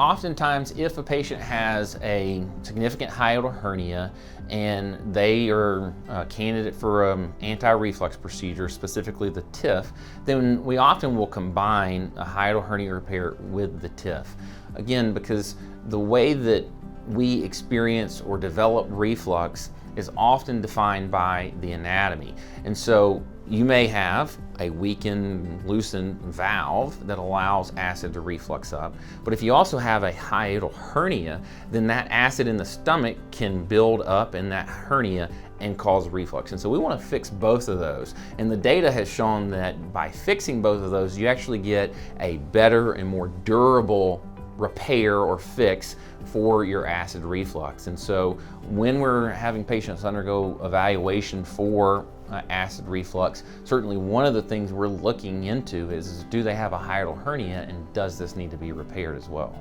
Oftentimes, if a patient has a significant hiatal hernia and they are a candidate for an anti-reflux procedure, specifically the TIF, then we often will combine a hiatal hernia repair with the TIF. Again, because the way that we experience or develop reflux is often defined by the anatomy. And so you may have a weakened, loosened valve that allows acid to reflux up. But if you also have a hiatal hernia, then that acid in the stomach can build up in that hernia and cause reflux. And so we want to fix both of those. And the data has shown that by fixing both of those, you actually get a better and more durable repair or fix for your acid reflux. And so when we're having patients undergo evaluation for acid reflux, certainly one of the things we're looking into is do they have a hiatal hernia, and does this need to be repaired as well?